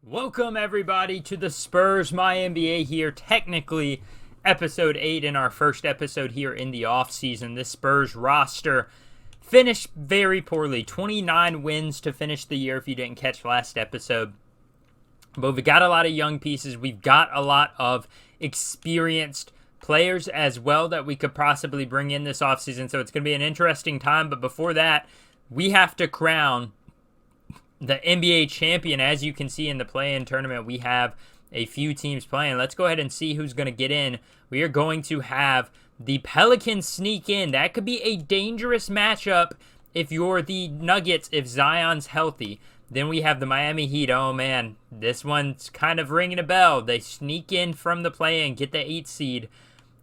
Welcome everybody to the Spurs MyNBA here. Technically, episode 8 in our first episode here in the offseason. This Spurs roster finished very poorly. 29 wins to finish the year if you didn't catch last episode. But we've got a lot of young pieces. We've got a lot of experienced players as well that we could possibly bring in this offseason. So it's going to be an interesting time. But before that, we have to crown the NBA champion. As you can see in the play-in tournament, we have a few teams playing. Let's go ahead and see who's going to get in. We are going to have the Pelicans sneak in. That could be a dangerous matchup if you're the Nuggets, if Zion's healthy. Then we have the Miami Heat. Oh man, this one's kind of ringing a bell. They sneak in from the play-in, get the 8th seed.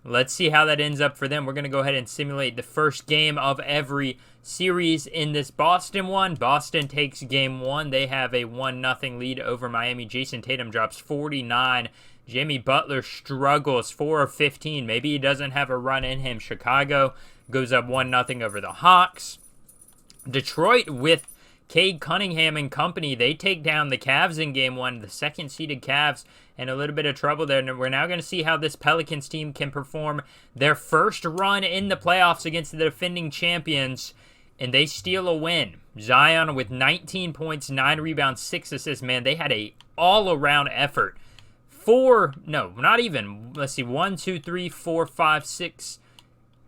Let's see how that ends up for them. We're going to go ahead and simulate the first game of every series in this Boston one. Boston takes game 1. They have a 1-0 lead over Miami. Jason Tatum drops 49. Jimmy Butler struggles 4 of 15. Maybe he doesn't have a run in him. Chicago goes up 1-0 over the Hawks. Detroit with Cade Cunningham and company, they take down the Cavs in game 1, the second-seeded Cavs, and a little bit of trouble there. And we're now going to see how this Pelicans team can perform their first run in the playoffs against the defending champions, and they steal a win. Zion with 19 points, 9 rebounds, 6 assists. Man, they had a all-around effort. 1, 2, 3, 4, 5, 6.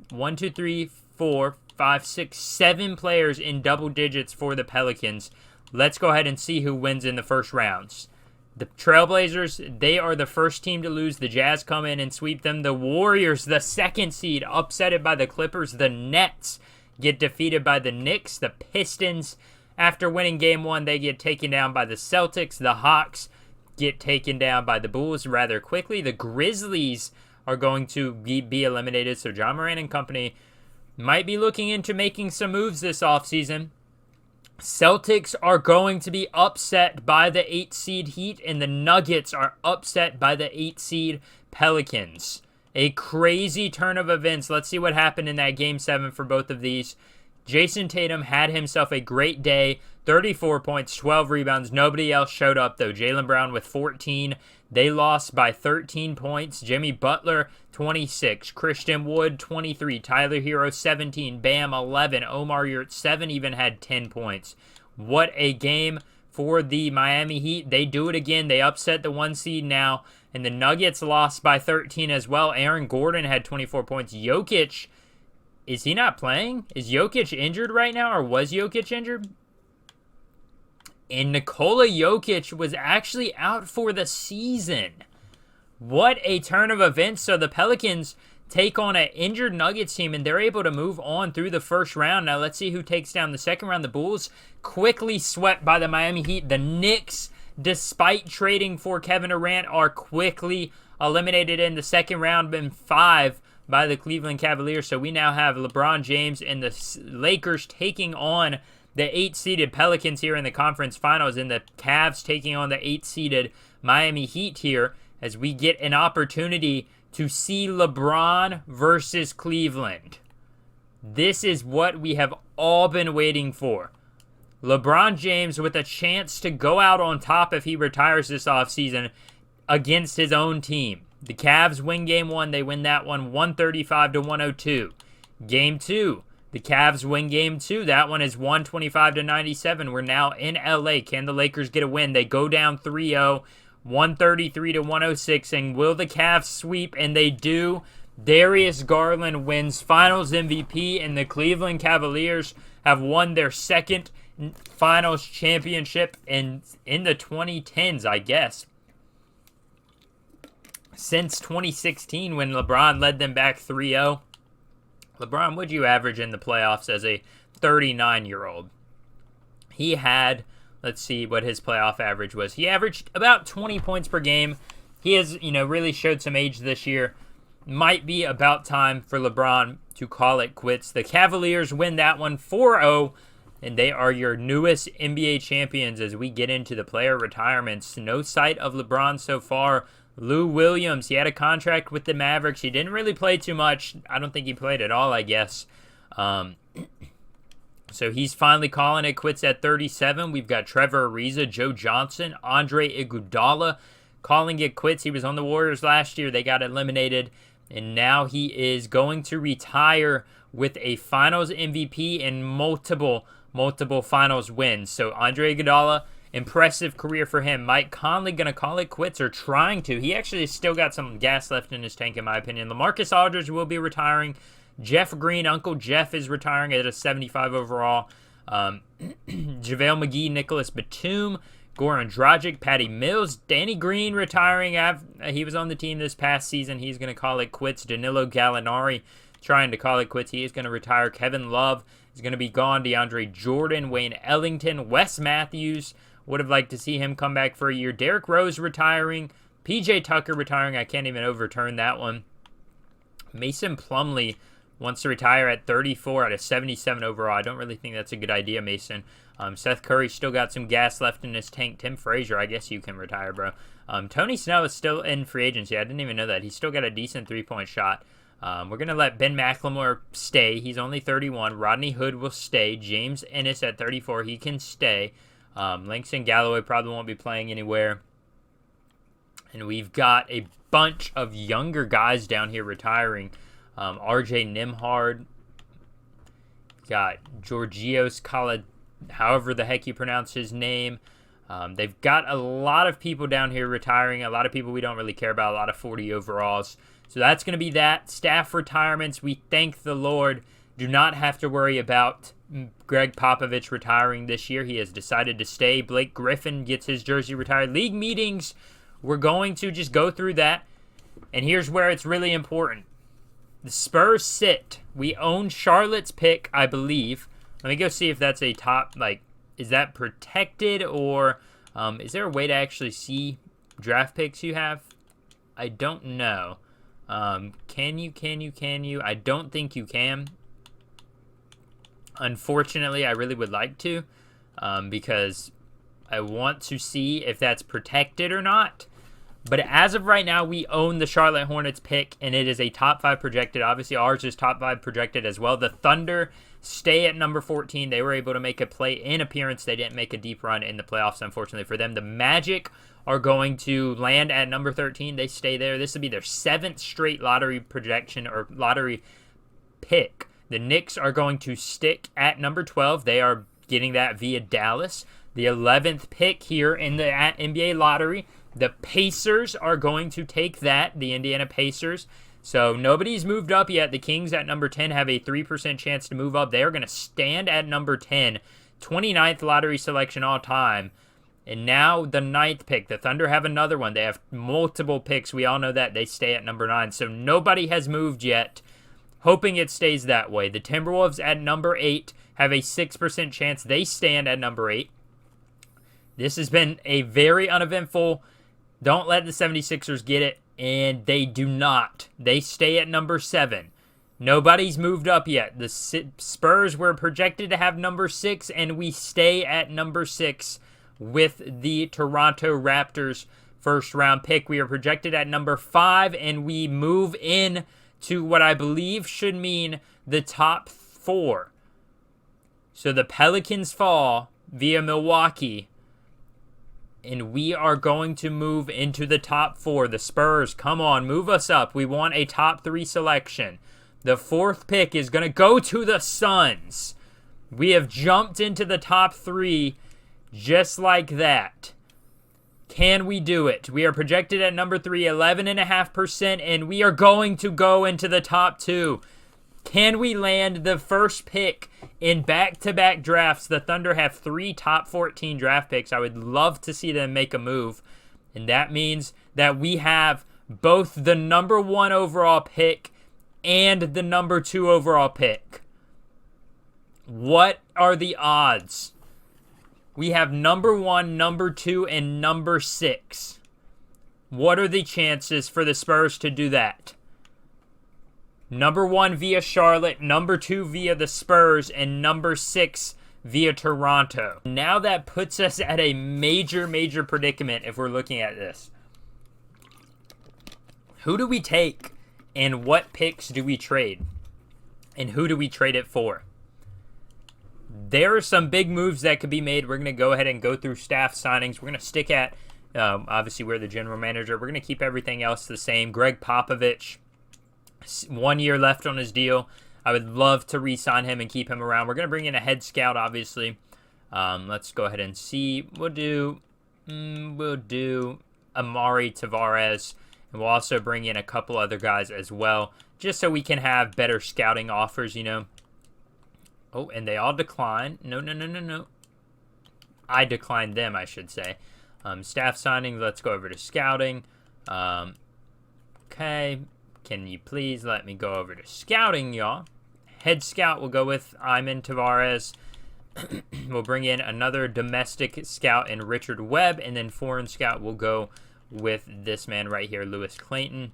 1, 2, 3, 4, 5, 6, 7 players in double digits for the Pelicans. Let's go ahead and see who wins in the first rounds. The Trailblazers, they are the first team to lose. The Jazz come in and sweep them. The Warriors, the 2nd seed, upsetted by the Clippers. The Nets get defeated by the Knicks. The Pistons, after winning game 1, they get taken down by the Celtics. The Hawks get taken down by the Bulls rather quickly. The Grizzlies are going to be eliminated. So John Moran and company might be looking into making some moves this offseason. Celtics are going to be upset by the 8th seed Heat, and the Nuggets are upset by the 8th seed Pelicans. A crazy turn of events. Let's see what happened in that Game 7 for both of these. Jason Tatum had himself a great day. 34 points, 12 rebounds. Nobody else showed up, though. Jaylen Brown with 14. They lost by 13 points. Jimmy Butler, 26. Christian Wood, 23. Tyler Hero, 17. Bam, 11. Omar Yurt, 7, even had 10 points. What a game for the Miami Heat. They do it again. They upset the 1 seed now. And the Nuggets lost by 13 as well. Aaron Gordon had 24 points. Jokic, is he not playing? Is Jokic injured right now, or was Jokic injured? And Nikola Jokic was actually out for the season. What a turn of events. So the Pelicans take on an injured Nuggets team, and they're able to move on through the first round. Now let's see who takes down the second round. The Bulls quickly swept by the Miami Heat. The Knicks, despite trading for Kevin Durant, are quickly eliminated in the second round in 5 by the Cleveland Cavaliers. So we now have LeBron James and the Lakers taking on the 8th-seeded Pelicans here in the conference finals, and the Cavs taking on the 8th-seeded Miami Heat here as we get an opportunity to see LeBron versus Cleveland. This is what we have all been waiting for. LeBron James with a chance to go out on top if he retires this offseason against his own team. The Cavs win game 1. They win that one 135-102. Game 2. The Cavs win game 2. That one is 125-97. We're now in LA. Can the Lakers get a win? They go down 3-0, 133-106. And will the Cavs sweep? And they do. Darius Garland wins Finals MVP, and the Cleveland Cavaliers have won their second Finals championship in the 2010s, I guess. Since 2016, when LeBron led them back 3-0. LeBron, what'd you average in the playoffs as a 39-year-old? He had, let's see what his playoff average was. He averaged about 20 points per game. He has, really showed some age this year. Might be about time for LeBron to call it quits. The Cavaliers win that one 4-0, and they are your newest NBA champions as we get into the player retirements. No sight of LeBron so far. Lou Williams, he had a contract with the Mavericks. He didn't really play too much. I don't think he played at all, I guess. So he's finally calling it quits at 37. We've got Trevor Ariza, Joe Johnson, Andre Iguodala calling it quits. He was on the Warriors last year. They got eliminated. And now he is going to retire with a finals MVP and multiple finals wins. So Andre Iguodala, impressive career for him. Mike Conley going to call it quits, or trying to. He actually still got some gas left in his tank, in my opinion. LaMarcus Aldridge will be retiring. Jeff Green, Uncle Jeff, is retiring at a 75 overall. JaVale McGee, Nicholas Batum, Goran Dragic, Patty Mills, Danny Green retiring. He was on the team this past season. He's going to call it quits. Danilo Gallinari trying to call it quits. He is going to retire. Kevin Love is going to be gone. DeAndre Jordan, Wayne Ellington, Wes Matthews. Would have liked to see him come back for a year. Derrick Rose retiring. PJ Tucker retiring. I can't even overturn that one. Mason Plumlee wants to retire at 34 at a 77 overall. I don't really think that's a good idea, Mason. Seth Curry still got some gas left in his tank. Tim Frazier, I guess you can retire, bro. Tony Snell is still in free agency. I didn't even know that. He's still got a decent three-point shot. We're going to let Ben McLemore stay. He's only 31. Rodney Hood will stay. James Ennis at 34. He can stay. Langston Galloway probably won't be playing anywhere. And we've got a bunch of younger guys down here retiring. RJ Nimhard. Got Georgios Khalid, however the heck you pronounce his name. They've got a lot of people down here retiring. A lot of people we don't really care about. A lot of 40 overalls. So that's going to be that. Staff retirements. We thank the Lord. Do not have to worry about Greg Popovich retiring this year. He has decided to stay. Blake Griffin gets his jersey retired. League meetings, we're going to just go through that. And here's where it's really important. The Spurs sit. We own Charlotte's pick, I believe. Let me go see if that's a top, is that protected, or is there a way to actually see draft picks you have? I don't know. Can you? I don't think you can. Unfortunately, I really would like to, because I want to see if that's protected or not. But as of right now, we own the Charlotte Hornets pick, and it is a top 5 projected. Obviously, ours is top 5 projected as well. The Thunder stay at number 14. They were able to make a play-in appearance. They didn't make a deep run in the playoffs, unfortunately for them. The Magic are going to land at number 13. They stay there. This will be their 7th straight lottery projection or lottery pick. The Knicks are going to stick at number 12. They are getting that via Dallas. The 11th pick here in the NBA lottery. The Pacers are going to take that, the Indiana Pacers. So nobody's moved up yet. The Kings at number 10 have a 3% chance to move up. They are going to stand at number 10. 29th lottery selection all time. And now the 9th pick. The Thunder have another one. They have multiple picks. We all know that. They stay at number 9. So nobody has moved yet. Hoping it stays that way. The Timberwolves at number 8 have a 6% chance. They stand at number 8. This has been a very uneventful. Don't let the 76ers get it, and they do not. They stay at number 7. Nobody's moved up yet. The Spurs were projected to have number 6, and we stay at number 6 with the Toronto Raptors first-round pick. We are projected at number 5, and we move in to what I believe should mean the top 4. So the Pelicans fall via Milwaukee, and we are going to move into the top 4. The Spurs, come on, move us up. We want a top 3 selection. The 4th pick is going to go to the Suns. We have jumped into the top 3 just like that. Can we do it? We are projected at number 3, 11.5%, and we are going to go into the top 2. Can we land the first pick in back-to-back drafts? The Thunder have 3 top 14 draft picks. I would love to see them make a move. And that means that we have both the number 1 overall pick and the number 2 overall pick. What are the odds? We have number 1, number 2, and number 6. What are the chances for the Spurs to do that? Number 1 via Charlotte, number 2 via the Spurs, and number 6 via Toronto. Now that puts us at a major predicament if we're looking at this. Who do we take, and what picks do we trade? And who do we trade it for? there are some big moves that could be made. We're going to go ahead and go through staff signings. We're going to stick at, obviously, we're the general manager. We're going to keep everything else the same. Greg Popovich, 1 year left on his deal. I would love to re-sign him and keep him around. We're going to bring in a head scout, obviously. Let's go ahead and see. We'll do Amari Tavares, and we'll also bring in a couple other guys as well, just so we can have better scouting offers, you know. Oh, and they all decline. No. I declined them, I should say. Staff signing, let's go over to scouting. Okay. Can you please let me go over to scouting, y'all? Head scout will go with Iman Tavares. We'll bring in another domestic scout in Richard Webb, and then foreign scout will go with this man right here, Lewis Clayton.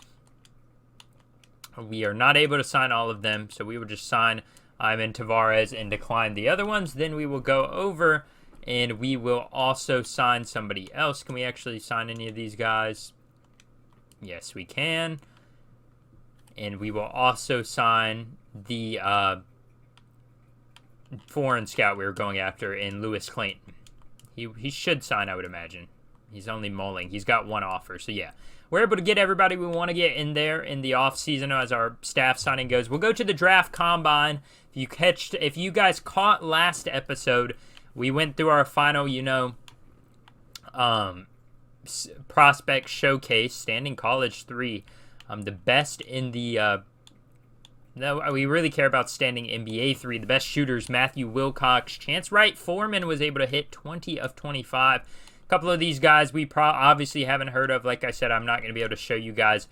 We are not able to sign all of them, so we will just sign Iman Tavares and decline the other ones. Then we will go over and we will also sign somebody else. Can we actually sign any of these guys? Yes, we can. And we will also sign the foreign scout we were going after in Lewis Clayton. He should sign, I would imagine. He's only mulling. He's got one offer. So, yeah. We're able to get everybody we want to get in there in the offseason as our staff signing goes. We'll go to the draft combine. If you guys caught last episode, we went through our final, prospect showcase, Standing College 3. The best in the no, we really care about Standing NBA 3. The best shooters, Matthew Wilcox. Chance Wright Foreman was able to hit 20 of 25. A couple of these guys we obviously haven't heard of. Like I said, I'm not going to be able to show you guys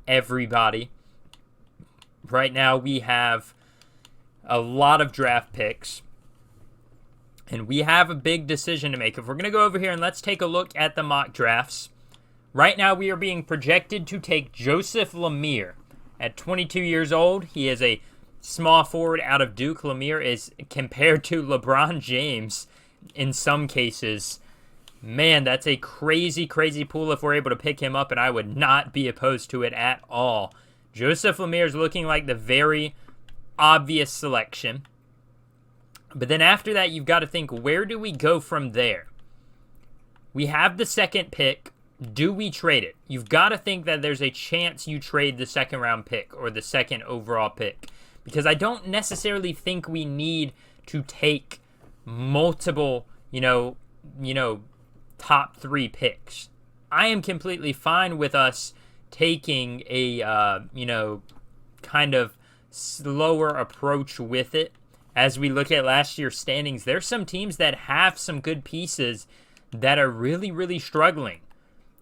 everybody. Right now we have a lot of draft picks. And we have a big decision to make. If we're going to go over here and let's take a look at the mock drafts. Right now, we are being projected to take Joseph Lemire. At 22 years old, he is a small forward out of Duke. Lemire is compared to LeBron James in some cases. Man, that's a crazy, crazy pool if we're able to pick him up, and I would not be opposed to it at all. Joseph Lemire is looking like the very obvious selection. But then after that, you've got to think, where do we go from there? We have the second pick. Do we trade it? You've got to think that there's a chance you trade the second round pick or the second overall pick. Because I don't necessarily think we need to take multiple, top 3 picks. I am completely fine with us taking a, kind of slower approach with it. As we look at last year's standings, there's some teams that have some good pieces that are really, really struggling.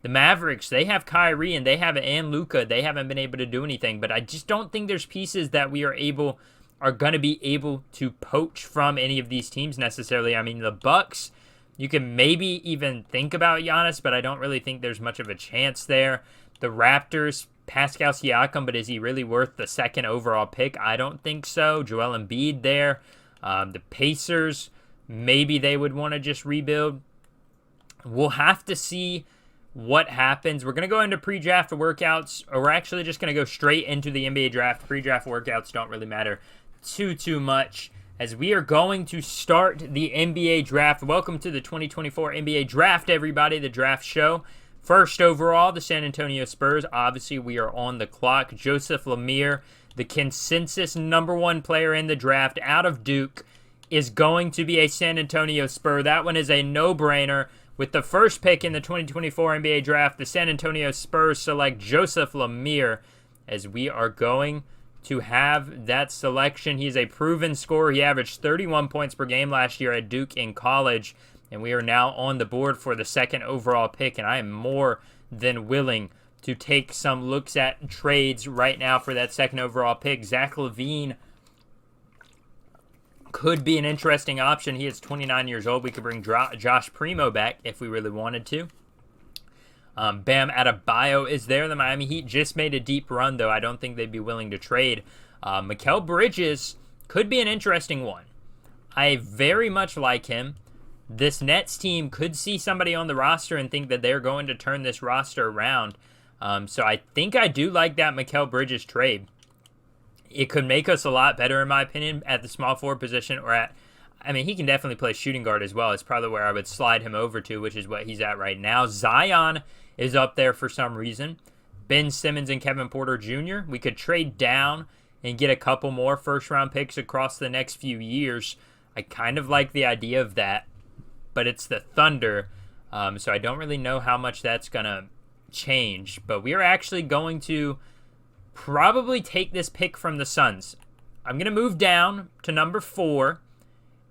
The Mavericks, they have Kyrie and Luka. They haven't been able to do anything, but I just don't think there's pieces that we are going to be able to poach from any of these teams necessarily. I mean, the Bucks, you can maybe even think about Giannis, but I don't really think there's much of a chance there. The Raptors, Pascal Siakam, but is he really worth the second overall pick? I don't think so. Joel Embiid there. The Pacers, maybe they would want to just rebuild. We'll have to see what happens. We're going to go into pre-draft workouts, or we're actually just going to go straight into the NBA draft. Pre-draft workouts don't really matter too much, as we are going to start the NBA draft. Welcome to the 2024 NBA draft, everybody, the draft show. First overall, the San Antonio Spurs. Obviously, we are on the clock. Joseph Lemire, the consensus number 1 player in the draft out of Duke, is going to be a San Antonio Spur. That one is a no-brainer. With the first pick in the 2024 NBA draft, the San Antonio Spurs select Joseph Lemire, as we are going to have that selection. He's a proven scorer. He averaged 31 points per game last year at Duke in college, and we are now on the board for the second overall pick, and I am more than willing to take some looks at trades right now for that second overall pick. Zach LaVine could be an interesting option. He is 29 years old. We could bring Josh Primo back if we really wanted to. Bam Adebayo is there. The Miami Heat just made a deep run, though. I don't think they'd be willing to trade. Mikal Bridges could be an interesting one. I very much like him. This Nets team could see somebody on the roster and think that they're going to turn this roster around. So I think I do like that Mikal Bridges trade. It could make us a lot better, in my opinion, at the small forward position or at I mean, he can definitely play shooting guard as well. It's probably where I would slide him over to, which is what he's at right now. Zion is up there for some reason. Ben Simmons and Kevin Porter Jr. We could trade down and get a couple more first-round picks across the next few years. I kind of like the idea of that, but it's the Thunder, so I don't really know how much that's going to change. But we are actually going to probably take this pick from the Suns. I'm going to move down to number 4,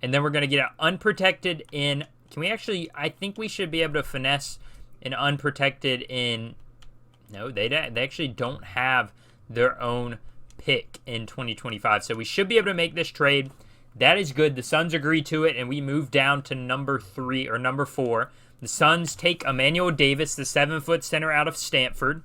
and then we're going to get an unprotected in. Can we actually, I think we should be able to finesse an unprotected in. No, they actually don't have their own pick in 2025. So we should be able to make this trade. That is good. The Suns agree to it, and we move down to number 3 or number 4. The Suns take Emmanuel Davis, the 7-foot center out of Stanford.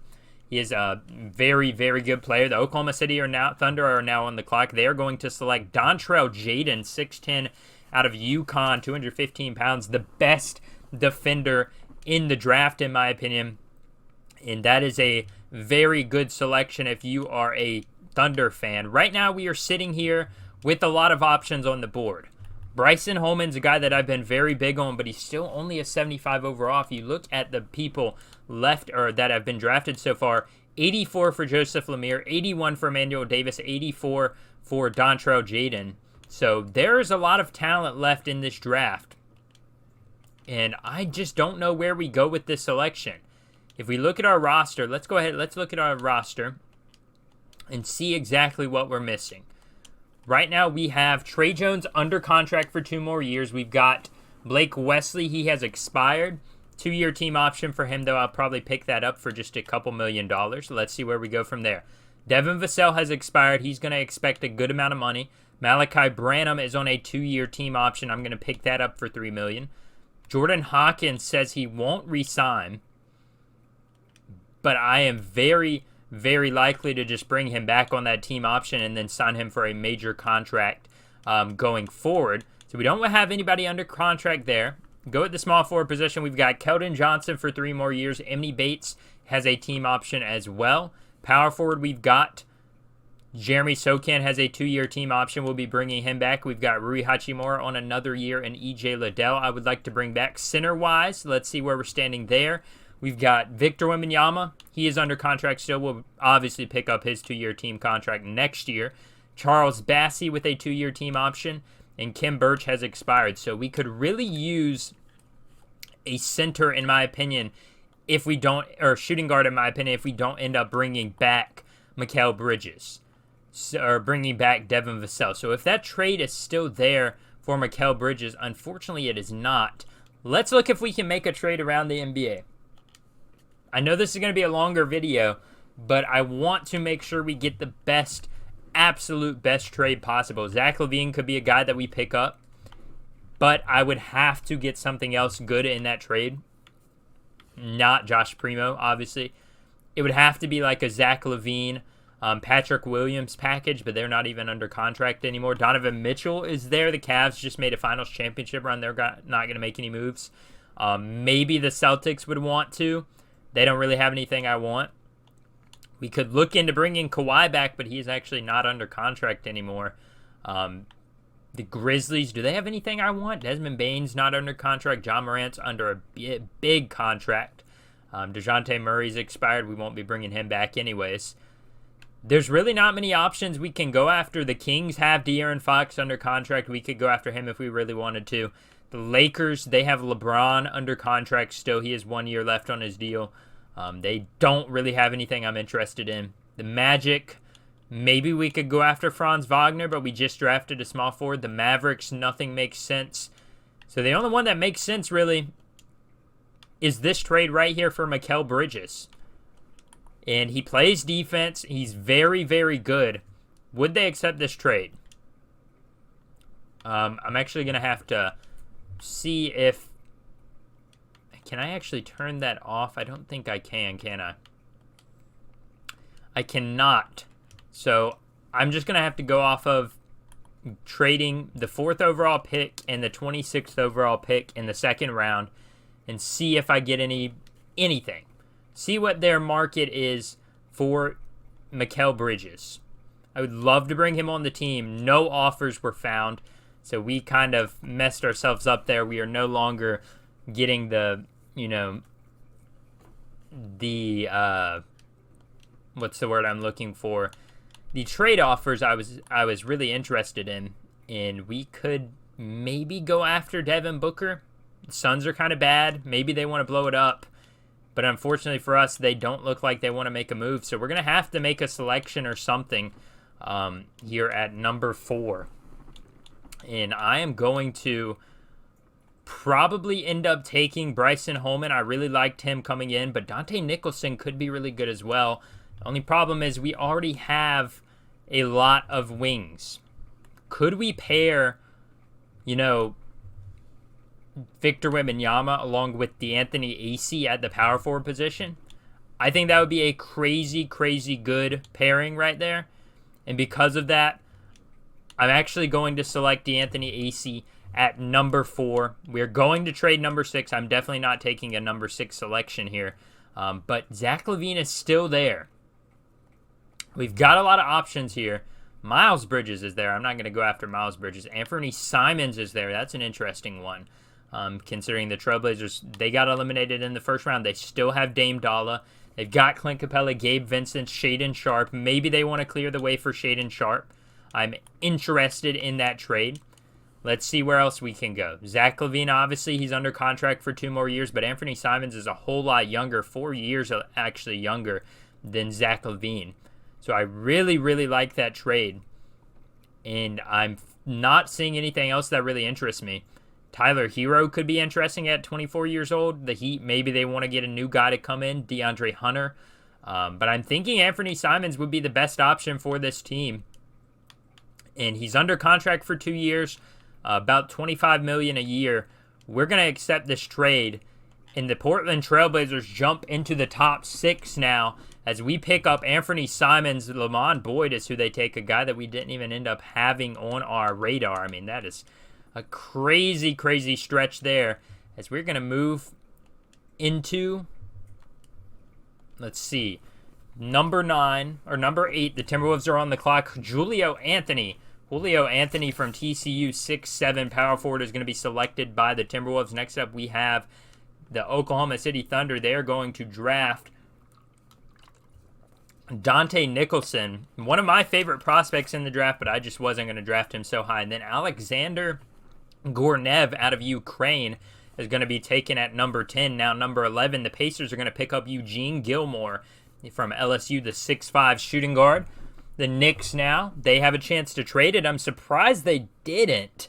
He is a very, very good player. The Oklahoma City Thunder are now on the clock. They are going to select Dontrell Jaden, 6'10", out of UConn, 215 pounds, the best defender in the draft, in my opinion. And that is a very good selection if you are a Thunder fan. Right now, we are sitting here with a lot of options on the board. Bryson Holman's a guy that I've been very big on, but he's still only a 75 overall. If you look at the people left or that have been drafted so far, 84 for Joseph Lemire, 81 for Emmanuel Davis, 84 for Dontrell Jaden. So there's a lot of talent left in this draft. And I just don't know where we go with this selection. If we look at our roster, let's look at our roster and see exactly what we're missing. Right now, we have Trey Jones under contract for 2 more years. We've got Blake Wesley. He has expired. 2-year team option for him, though. I'll probably pick that up for just a couple $1 million. Let's see where we go from there. Devin Vassell has expired. He's going to expect a good amount of money. Malachi Branham is on a 2-year team option. I'm going to pick that up for $3 million. Jordan Hawkins says he won't re-sign, but I am very, very likely to just bring him back on that team option and then sign him for a major contract going forward. So we don't have anybody under contract there. Go at the small forward position. We've got Keldon Johnson for 3 more years. Emily Bates has a team option as well. Power forward, we've got Jeremy Sokan has a 2-year team option. We'll be bringing him back. We've got Rui Hachimura on another year and EJ Liddell I would like to bring back. Center-wise, let's see where we're standing there. We've got Victor Wembanyama. He is under contract still. We'll obviously pick up his 2-year team contract next year. Charles Bassey with a 2-year team option. And Kim Birch has expired. So we could really use a center, in my opinion, if we don't, or shooting guard, in my opinion, if we don't end up bringing back Mikal Bridges or bringing back Devin Vassell. So if that trade is still there for Mikal Bridges, unfortunately it is not. Let's look if we can make a trade around the NBA. I know this is going to be a longer video, but I want to make sure we get the best, absolute best trade possible. Zach LaVine could be a guy that we pick up, but I would have to get something else good in that trade. Not Josh Primo, obviously. It would have to be like a Zach LaVine, Patrick Williams package, but they're not even under contract anymore. Donovan Mitchell is there. The Cavs just made a finals championship run. They're not going to make any moves. Maybe the Celtics would want to. They don't really have anything I want. We could look into bringing Kawhi back, but he's actually not under contract anymore. The Grizzlies, do they have anything I want? Desmond Bane's not under contract. John Morant's under a big contract. DeJounte Murray's expired. We won't be bringing him back anyways. There's really not many options we can go after. The Kings have De'Aaron Fox under contract. We could go after him if we really wanted to. The Lakers, they have LeBron under contract still. He has 1 year left on his deal. They don't really have anything I'm interested in. The Magic, maybe we could go after Franz Wagner, but we just drafted a small forward. The Mavericks, nothing makes sense. So the only one that makes sense, really, is this trade right here for Mikal Bridges. And he plays defense. He's very, very good. Would they accept this trade? I'm actually going to have to see if... Can I actually turn that off? I don't think I can I? I cannot. So I'm just going to have to go off of trading the 4th overall pick and the 26th overall pick in the 2nd round and see if I get anything. See what their market is for Mikal Bridges. I would love to bring him on the team. No offers were found. So we kind of messed ourselves up there. We are no longer getting the, what's the word I'm looking for? The trade offers I was really interested in, and we could maybe go after Devin Booker. The Suns are kind of bad. Maybe they want to blow it up. But unfortunately for us, they don't look like they want to make a move. So we're going to have to make a selection or something here at number 4. And I am going to probably end up taking Bryson Holman. I really liked him coming in, but Dante Nicholson could be really good as well. The only problem is we already have a lot of wings. Could we pair, Victor Wembanyama along with D'Anthony Acey at the power forward position? I think that would be a crazy, crazy good pairing right there. And because of that, I'm actually going to select D'Anthony Acey at number 4. We're going to trade number 6. I'm definitely not taking a number 6 selection here. But Zach LaVine is still there. We've got a lot of options here. Miles Bridges is there. I'm not going to go after Miles Bridges. Anthony Simons is there. That's an interesting one. Considering the Trailblazers, they got eliminated in the first round. They still have Dame Dalla. They've got Clint Capella, Gabe Vincent, Shaedon Sharpe. Maybe they want to clear the way for Shaedon Sharpe. I'm interested in that trade. Let's see where else we can go. Zach LaVine, obviously, he's under contract for 2 more years, but Anthony Simons is a whole lot younger, 4 years actually younger than Zach LaVine. So I really, really like that trade. And I'm not seeing anything else that really interests me. Tyler Hero could be interesting at 24 years old. The Heat, maybe they want to get a new guy to come in, DeAndre Hunter. But I'm thinking Anthony Simons would be the best option for this team. And he's under contract for 2 years, about $25 million a year. We're going to accept this trade. And the Portland Trailblazers jump into the top 6 now as we pick up Anthony Simons. Lamont Boyd is who they take, a guy that we didn't even end up having on our radar. I mean, that is a crazy, crazy stretch there as we're going to move into, let's see, number 8. The Timberwolves are on the clock. Julio Anthony from TCU, 6'7", power forward, is going to be selected by the Timberwolves. Next up, we have the Oklahoma City Thunder. They are going to draft Dante Nicholson, one of my favorite prospects in the draft, but I just wasn't going to draft him so high. And then Alexander Gornev out of Ukraine is going to be taken at number 10. Now, number 11, the Pacers are going to pick up Eugene Gilmore from LSU, the 6'5" shooting guard. The Knicks now, they have a chance to trade it. I'm surprised they didn't.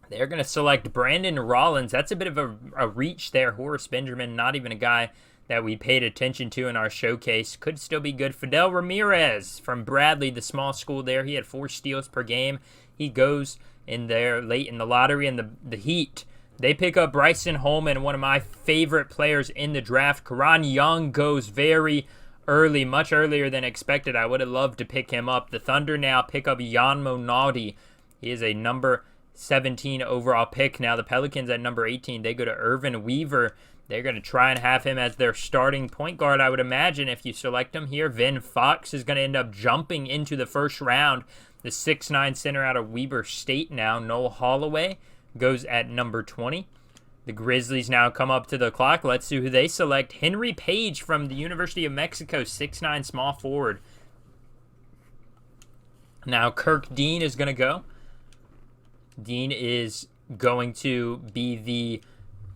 They're going to select Brandon Rollins. That's a bit of a reach there. Horace Benjamin, not even a guy that we paid attention to in our showcase. Could still be good. Fidel Ramirez from Bradley, the small school there. He had 4 steals per game. He goes in there late in the lottery. And the Heat, they pick up Bryson Holman, one of my favorite players in the draft. Karan Young goes very early, much earlier than expected. I would have loved to pick him up. The Thunder now pick up Jan Monaldi. He is a number 17 overall pick. Now the Pelicans at number 18, they go to Irvin Weaver. They're going to try and have him as their starting point guard, I would imagine, if you select him here. Vin Fox is going to end up jumping into the first round. The 6'9" center out of Weber State now, Noel Holloway, goes at number 20. The Grizzlies now come up to the clock. Let's see who they select. Henry Page from the University of Mexico, 6'9" small forward. Now Kirk Dean is going to go. Dean is going to be the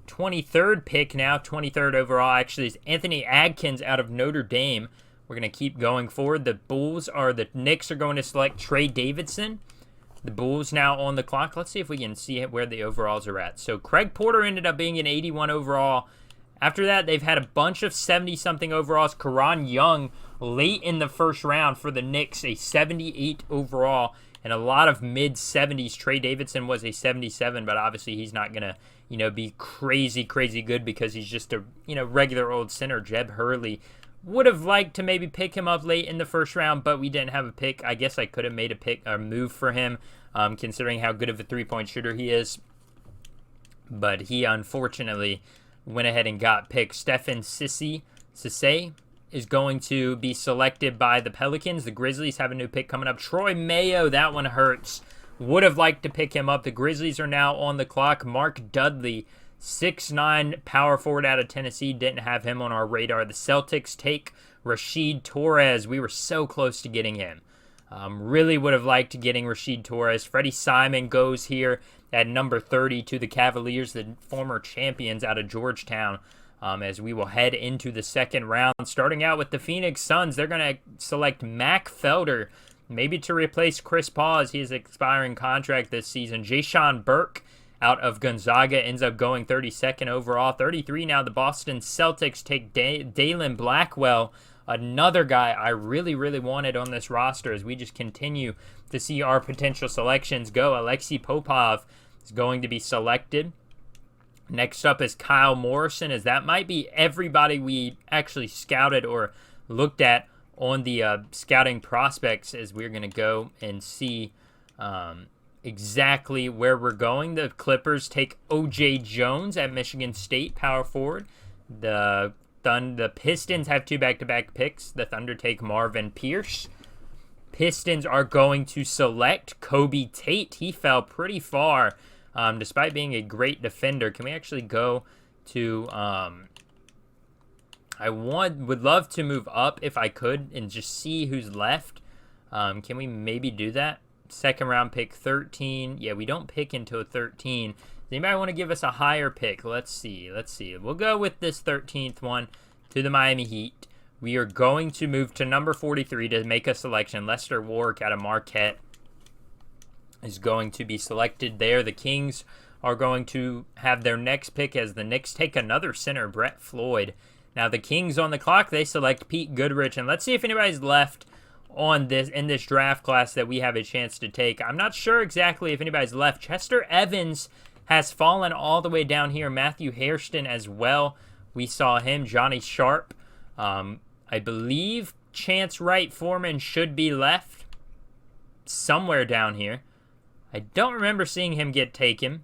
23rd pick now, 23rd overall. Actually, is Anthony Adkins out of Notre Dame. We're going to keep going forward. The Knicks are going to select Trey Davidson. The Bulls now on the clock. Let's see if we can see where the overalls are at. So Craig Porter ended up being an 81 overall. After that, they've had a bunch of 70-something overalls. Karan Young late in the first round for the Knicks, a 78 overall. And a lot of mid-70s. Trey Davidson was a 77, but obviously he's not going to, be crazy, crazy good because he's just a, regular old center. Jeb Hurley would have liked to maybe pick him up late in the first round, but we didn't have a pick. I guess I could have made a move for him, considering how good of a three-point shooter he is. But he unfortunately went ahead and got picked. Stephen Cisse is going to be selected by the Pelicans. The Grizzlies have a new pick coming up. Troy Mayo, that one hurts. Would have liked to pick him up. The Grizzlies are now on the clock. Mark Dudley, 6'9", power forward out of Tennessee. Didn't have him on our radar. The Celtics take Rashid Torres. We were so close to getting him. Really would have liked getting Rashid Torres. Freddie Simon goes here at number 30 to the Cavaliers, the former champions out of Georgetown, as we will head into the second round. Starting out with the Phoenix Suns, they're going to select Mac Felder, maybe to replace Chris Paul as his expiring contract this season. Jayshawn Burke out of Gonzaga ends up going 32nd overall. 33 now, the Boston Celtics take Dalen Blackwell, another guy I really, really wanted on this roster as we just continue to see our potential selections go. Alexei Popov is going to be selected. Next up is Kyle Morrison, as that might be everybody we actually scouted or looked at on the scouting prospects, as we're going to go and see exactly where we're going. The Clippers take O.J. Jones at Michigan State, power forward. The Pistons have 2 back-to-back picks. The Thunder take Marvin Pierce. Pistons are going to select Kobe Tate. He fell pretty far, despite being a great defender. Can we actually go to... would love to move up if I could and just see who's left. Can we maybe do that? Second round pick 13. Yeah, we don't pick until 13. Does anybody want to give us a higher pick? Let's see. We'll go with this 13th one to the Miami Heat. We are going to move to number 43 to make a selection. Lester Warwick out of Marquette is going to be selected there. The Kings are going to have their next pick as the Knicks take another center, Brett Floyd. Now the Kings on the clock, they select Pete Goodrich, and let's see if anybody's left on this in this draft class that we have a chance to take. I'm not sure exactly if anybody's left. Chester Evans has fallen all the way down here. Matthew Hairston as well. We saw him. Johnny Sharp. I believe Chance Wright Foreman should be left somewhere down here. I don't remember seeing him get taken.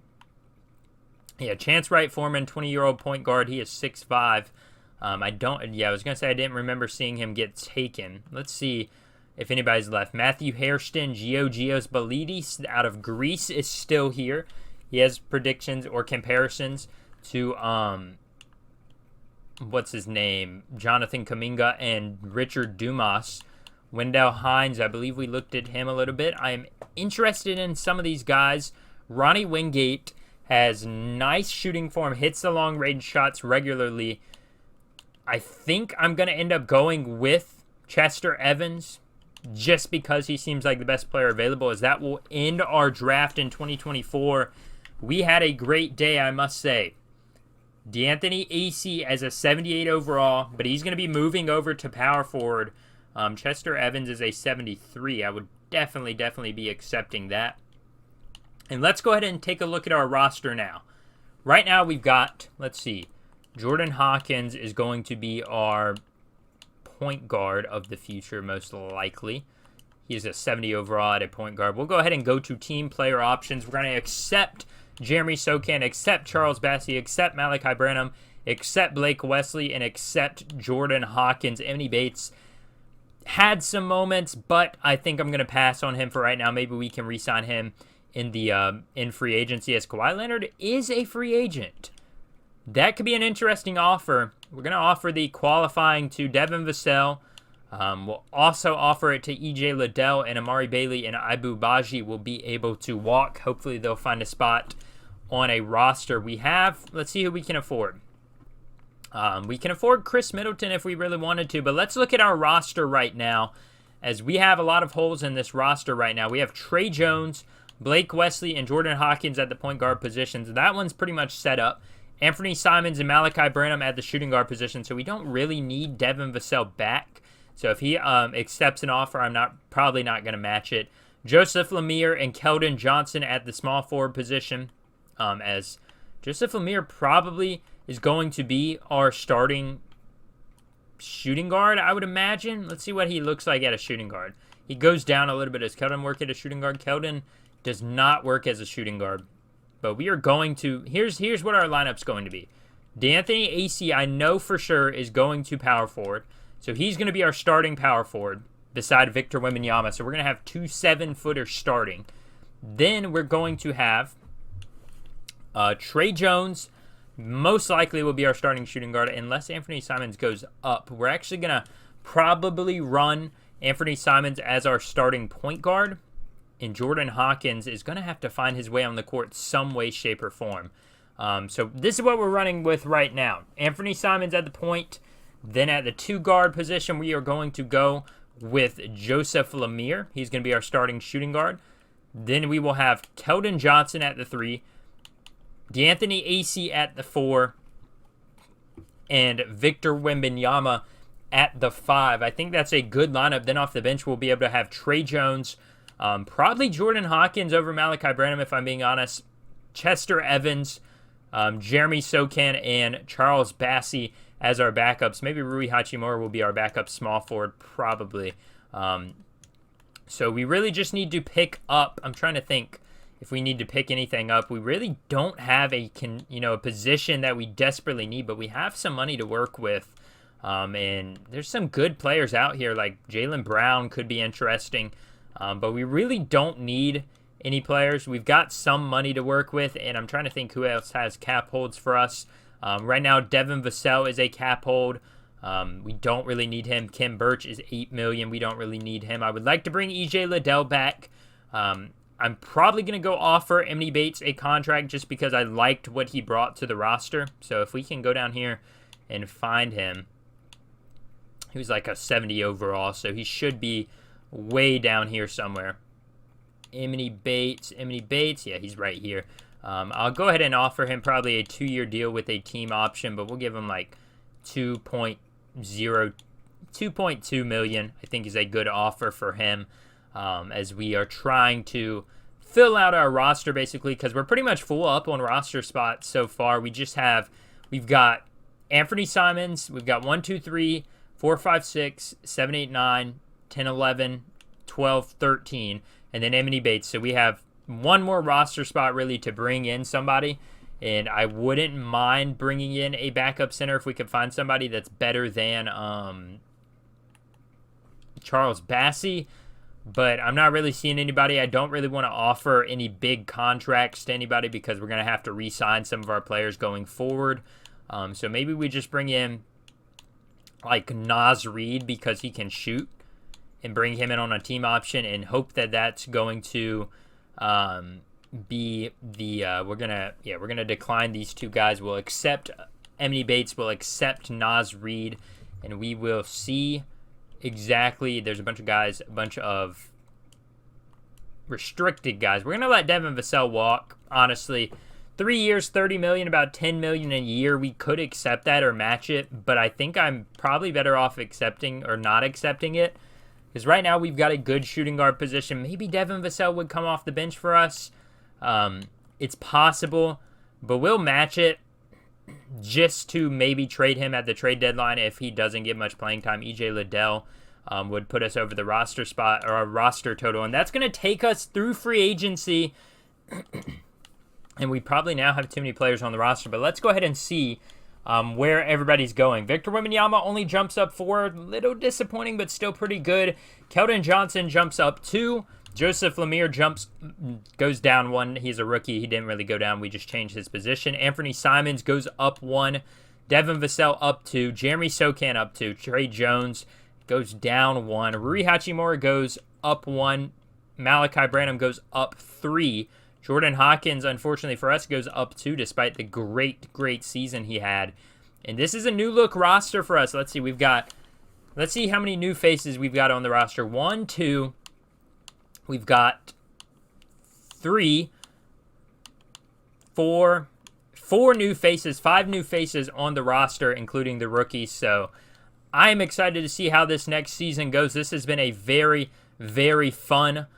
Yeah, Chance Wright Foreman, 20-year-old point guard. He is 6'5". I was going to say I didn't remember seeing him get taken. Let's see if anybody's left. Matthew Hairston, Georgios Balidis out of Greece is still here. He has predictions or comparisons to, what's his name? Jonathan Kuminga and Richard Dumas. Wendell Hines, I believe we looked at him a little bit. I am interested in some of these guys. Ronnie Wingate has nice shooting form, hits the long-range shots regularly. I think I'm going to end up going with Chester Evans just because he seems like the best player available, as that will end our draft in 2024. We had a great day, I must say. D'Anthony Acey as a 78 overall, but he's going to be moving over to power forward. Chester Evans is a 73. I would definitely be accepting that. And let's go ahead and take a look at our roster now. Right now we've got, let's see, Jordan Hawkins is going to be our point guard of the future, most likely. He's a 70 overall at a point guard. We'll go ahead and go to team player options. We're going to accept Jeremy Sochan, accept Charles Bassey, accept Malachi Branham, accept Blake Wesley, and accept Jordan Hawkins. Emily Bates had some moments, but I think I'm going to pass on him for right now. Maybe we can re-sign him in free agency, as Kawhi Leonard is a free agent. That could be an interesting offer. We're going to offer the qualifying to Devin Vassell. We'll also offer it to E.J. Liddell, and Amari Bailey and Ibu Baji will be able to walk. Hopefully they'll find a spot on a roster. Let's see who we can afford. We can afford Chris Middleton if we really wanted to, but let's look at our roster right now, as we have a lot of holes in this roster right now. We have Trey Jones, Blake Wesley, and Jordan Hawkins at the point guard positions. That one's pretty much set up. Anthony Simons and Malachi Branham at the shooting guard position, so we don't really need Devin Vassell back. So if he accepts an offer, I'm probably not going to match it. Joseph Lemire and Keldon Johnson at the small forward position, as Joseph Lemire probably is going to be our starting shooting guard, I would imagine. Let's see what he looks like at a shooting guard. He goes down a little bit. Does Keldon work at a shooting guard? Keldon does not work as a shooting guard. But we are going to, here's what our lineup's going to be. D'Anthony Acey, I know for sure, is going to power forward. So he's going to be our starting power forward beside Victor Wembanyama. So we're going to have two 7-footers starting. Then we're going to have Trey Jones. Most likely will be our starting shooting guard unless Anthony Simons goes up. We're actually going to probably run Anthony Simons as our starting point guard. And Jordan Hawkins is going to have to find his way on the court some way, shape, or form. So this is what we're running with right now. Anthony Simons at the point. Then at the 2 guard position, we are going to go with Joseph Lemire. He's going to be our starting shooting guard. Then we will have Keldon Johnson at the 3. D'Anthony Acey at the 4. And Victor Wembanyama at the 5. I think that's a good lineup. Then off the bench, we'll be able to have Trey Jones. Probably Jordan Hawkins over Malachi Branham, if I'm being honest. Chester Evans, Jeremy Sokan, and Charles Bassey as our backups. Maybe Rui Hachimura will be our backup small forward, probably. So we really just need to pick up. I'm trying to think if we need to pick anything up. We really don't have a position that we desperately need, but we have some money to work with. And there's some good players out here, like Jaylen Brown could be interesting. But we really don't need any players. We've got some money to work with, and I'm trying to think who else has cap holds for us. Right now, Devin Vassell is a cap hold. We don't really need him. Kim Birch is $8 million. We don't really need him. I would like to bring EJ Liddell back. I'm probably going to go offer Emily Bates a contract just because I liked what he brought to the roster. So if we can go down here and find him, he was like a 70 overall, so he should be way down here somewhere. Emily Bates, yeah, he's right here. I'll go ahead and offer him probably a 2-year deal with a team option, but we'll give him like 2.2 million. I think is a good offer for him, as we are trying to fill out our roster basically, because we're pretty much full up on roster spots so far. We've got Anthony Simons, we've got 1, 2, 3, 4, 5, 6, 7, 8, 9, 10, 11, 12, 13, and then Emily Bates. So we have one more roster spot really to bring in somebody, and I wouldn't mind bringing in a backup center if we could find somebody that's better than Charles Bassey, but I'm not really seeing anybody. I don't really want to offer any big contracts to anybody because we're going to have to re-sign some of our players going forward. So maybe we just bring in like Naz Reid because he can shoot, and bring him in on a team option and hope that that's going to be the we're gonna decline these 2 guys. We'll accept Emily Bates, we'll accept Naz Reid, and we will see exactly. There's a bunch of restricted guys. We're gonna let Devin Vassell walk. Honestly, 3 years, $30 million, about $10 million a year. We could accept that or match it, but I think I'm probably better off accepting or not accepting it. Because right now we've got a good shooting guard position. Maybe Devin Vassell would come off the bench for us. It's possible, but we'll match it just to maybe trade him at the trade deadline if he doesn't get much playing time. EJ Liddell would put us over the roster spot or our roster total, and that's going to take us through free agency. And we probably now have too many players on the roster, but let's go ahead and see where everybody's going. Victor Wembanyama only jumps up 4. Little disappointing, but still pretty good. Keldon Johnson jumps up 2. Joseph Lemire goes down 1. He's a rookie. He didn't really go down. We just changed his position. Anthony Simons goes up 1. Devin Vassell up 2. Jeremy Sokan up 2. Trey Jones goes down 1. Rui Hachimura goes up 1. Malachi Branham goes up 3. Jordan Hawkins, unfortunately for us, goes up 2 despite the great season he had. And this is a new look roster for us. Let's see how many new faces we've got on the roster. 1, 2. We've got 3, 4 new faces, 5 new faces on the roster, including the rookies. So I am excited to see how this next season goes. This has been a very, very fun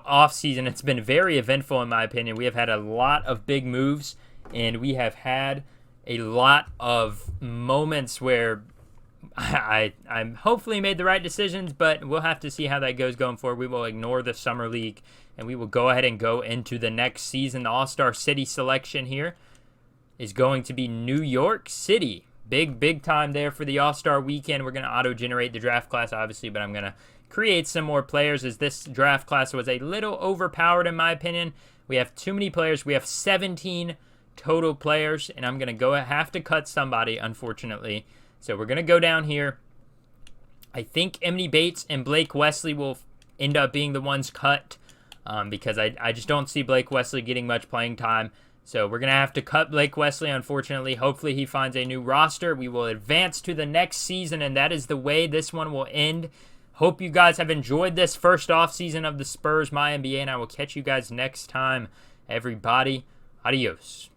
off season. It's been very eventful in my opinion. We have had a lot of big moves, and we have had a lot of moments where I'm hopefully made the right decisions, but we'll have to see how that goes going forward. We will ignore the summer league, and we will go ahead and go into the next season. The All-Star City selection here is going to be New York City. big time there for the All-Star weekend. We're going to auto-generate the draft class, obviously, but I'm going to create some more players, as this draft class was a little overpowered in my opinion. We have too many players. We have 17 total players, and I'm going to have to cut somebody, unfortunately. So we're going to go down here. I think Emily Bates and Blake Wesley will end up being the ones cut because I just don't see Blake Wesley getting much playing time. So we're going to have to cut Blake Wesley, unfortunately. Hopefully he finds a new roster. We will advance to the next season, and that is the way this one will end. Hope you guys have enjoyed this first offseason of the Spurs MyNBA, and I will catch you guys next time. Everybody, adios.